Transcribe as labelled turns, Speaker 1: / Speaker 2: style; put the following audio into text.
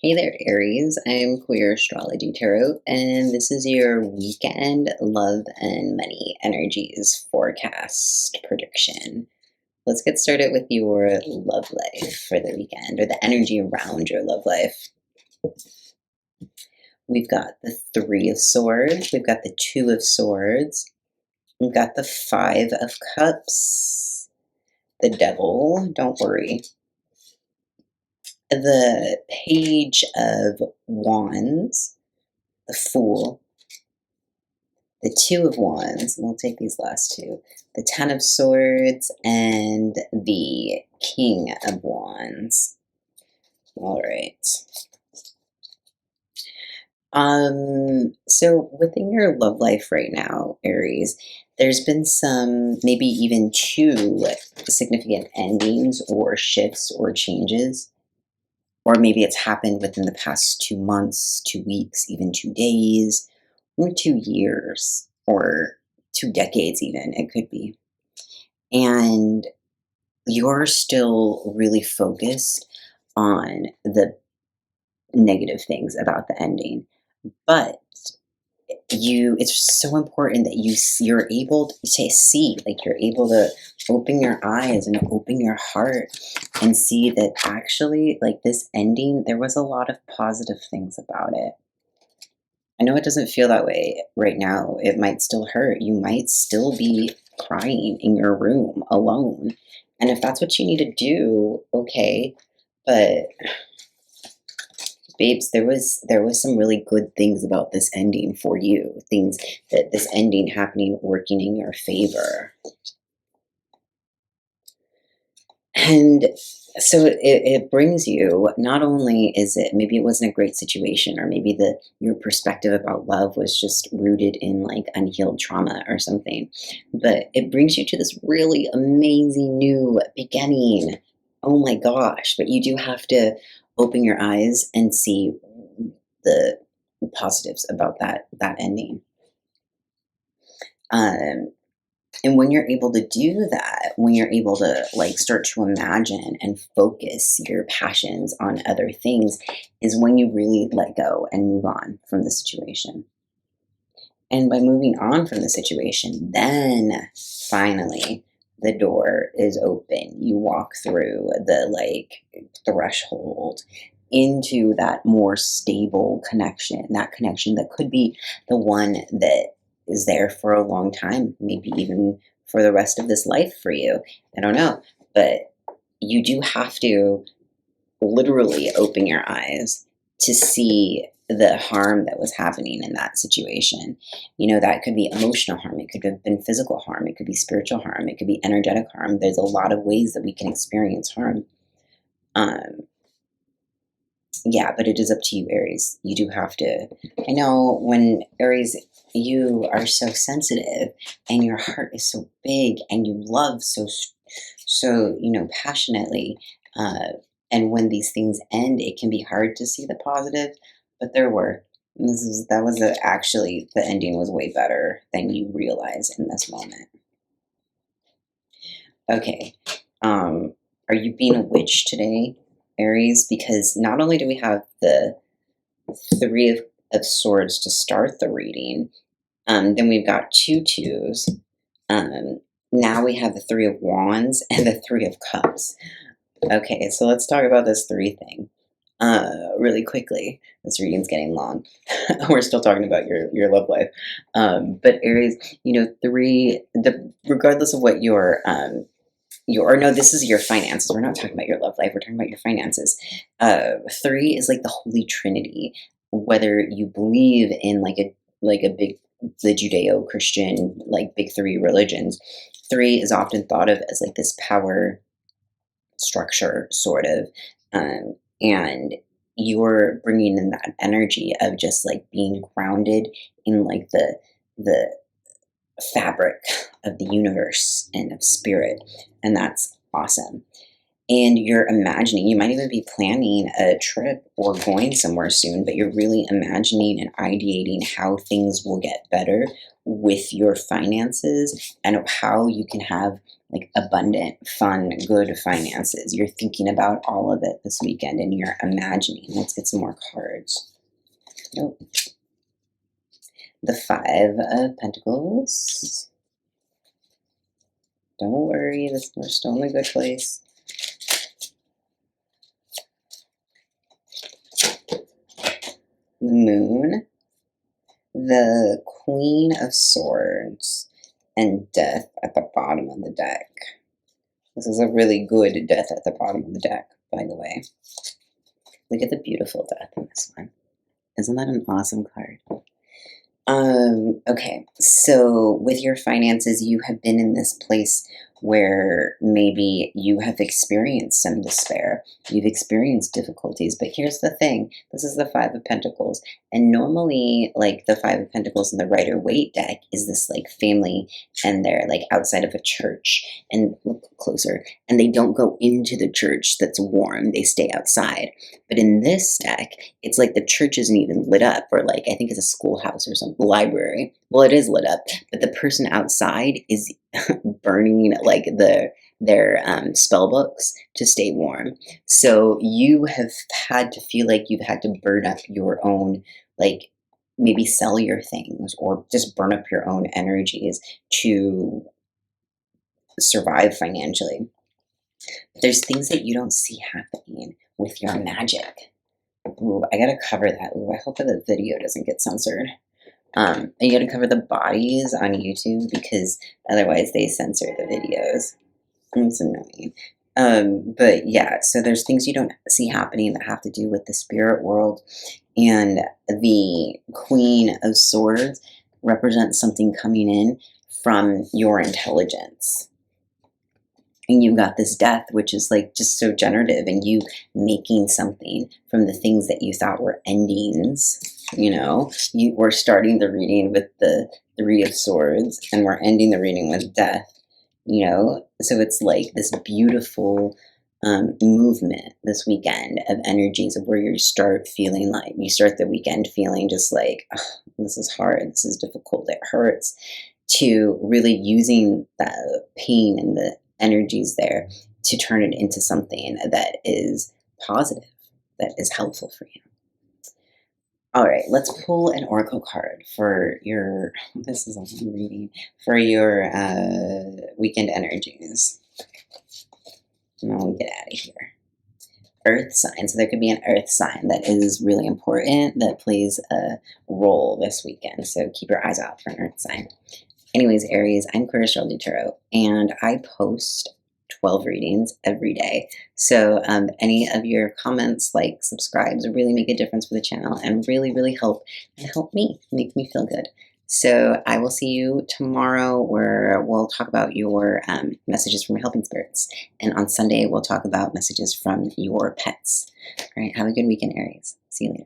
Speaker 1: Hey there, Aries. I'm Queer Astrology Tarot, and this is your weekend love and money energies forecast prediction. Let's get started with your love life for the weekend, or the energy around your love life. We've got the Three of Swords, we've got the Two of Swords, we've got the Five of Cups, the Devil, don't worry, the Page of Wands, the Fool, the Two of Wands, and we'll take these last two, the Ten of Swords, and the King of Wands. All right. So within your love life right now, Aries, there's been some, maybe even two significant endings or shifts or changes, or maybe it's happened within the past 2 months, 2 weeks, even 2 days, or 2 years, or 2 decades even, it could be. And you're still really focused on the negative things about the ending. But it's so important that you're able to see, like you're able to open your eyes and open your heart and see that actually, like, this ending, there was a lot of positive things about it. I know it doesn't feel that way right now. It might still hurt. You might still be crying in your room alone. And if that's what you need to do, okay. But babes, there was some really good things about this ending for you. Things that this ending happening working in your favor. And so it brings you, not only is it, maybe it wasn't a great situation, or maybe your perspective about love was just rooted in like unhealed trauma or something, but it brings you to this really amazing new beginning. Oh my gosh. But you do have to open your eyes and see the positives about that ending. And when you're able to do that, when you're able to like start to imagine and focus your passions on other things, is when you really let go and move on from the situation. And by moving on from the situation, then finally the door is open. You walk through the like threshold into that more stable connection, that connection that could be the one that is there for a long time, maybe even for the rest of this life for you. I don't know. But you do have to literally open your eyes to see the harm that was happening in that situation. You know, that could be emotional harm. It could have been physical harm. It could be spiritual harm. It could be energetic harm. There's a lot of ways that we can experience harm. Yeah, but it is up to you, Aries. You do have to. I know when Aries, you are so sensitive and your heart is so big and you love so, passionately. And when these things end, it can be hard to see the positive, but there were. Actually, the ending was way better than you realize in this moment. Okay. Are you being a witch today, Aries? Because not only do we have the Three of Swords to start the reading, then we've got two twos. Now we have the Three of Wands and the Three of Cups. Okay, so let's talk about this three thing really quickly. This reading's getting long. We're still talking about your love life. But Aries, regardless of what this is your finances. We're not talking about your love life. We're talking about your finances. Three is like the Holy Trinity. Whether you believe in the Judeo-Christian, like big three religions, three is often thought of as like this power structure, sort of. And you're bringing in that energy of just like being grounded in like the fabric of the universe and of spirit, and that's awesome. And you're imagining, you might even be planning a trip or going somewhere soon, but you're really imagining and ideating how things will get better with your finances and how you can have like abundant, fun, good finances. You're thinking about all of it this weekend and you're imagining. Let's get some more cards. Nope. The Five of Pentacles. Don't worry, we're still in a good place. The Moon, the Queen of Swords, and Death at the bottom of the deck. This is a really good Death at the bottom of the deck, by the way. Look at the beautiful Death in this one. Isn't that an awesome card? Okay, so with your finances, you have been in this place where maybe you have experienced some despair. You've experienced difficulties, but here's the thing. This is the Five of Pentacles. And normally, like the Five of Pentacles in the Rider-Waite deck is this like family and they're like outside of a church and look closer. And they don't go into the church that's warm. They stay outside. But in this deck, it's like the church isn't even lit up, or like I think it's a schoolhouse or some library. Well, it is lit up, but the person outside is burning like their spell books to stay warm. So you have had to feel like you've had to burn up your own, like maybe sell your things or just burn up your own energies to survive financially. But there's things that you don't see happening with your magic. Ooh, I gotta cover that. Ooh, I hope that the video doesn't get censored. And you gotta cover the bodies on YouTube because otherwise they censor the videos. It's annoying. But yeah, so there's things you don't see happening that have to do with the spirit world. And the Queen of Swords represents something coming in from your intelligence. And you've got this Death, which is like just so generative, and you making something from the things that you thought were endings. You know, you were starting the reading with the Three of Swords, and we're ending the reading with Death. You know, so it's like this beautiful movement this weekend of energies of where you start feeling like you start the weekend feeling just like, oh, this is hard, this is difficult, it hurts, to really using the pain and the energies there to turn it into something that is positive, that is helpful for you. All right, let's pull an oracle card for your, this is a long reading, for your weekend energies. And then we'll get out of here. Earth sign. So there could be an earth sign that is really important that plays a role this weekend. So keep your eyes out for an earth sign. Anyways, Aries, I'm Aquarius Astrology Tarot, and I post 12 readings every day. So any of your comments, likes, subscribes really make a difference for the channel and really, really help me, make me feel good. So I will see you tomorrow where we'll talk about your messages from helping spirits. And on Sunday, we'll talk about messages from your pets. All right, have a good weekend, Aries. See you later.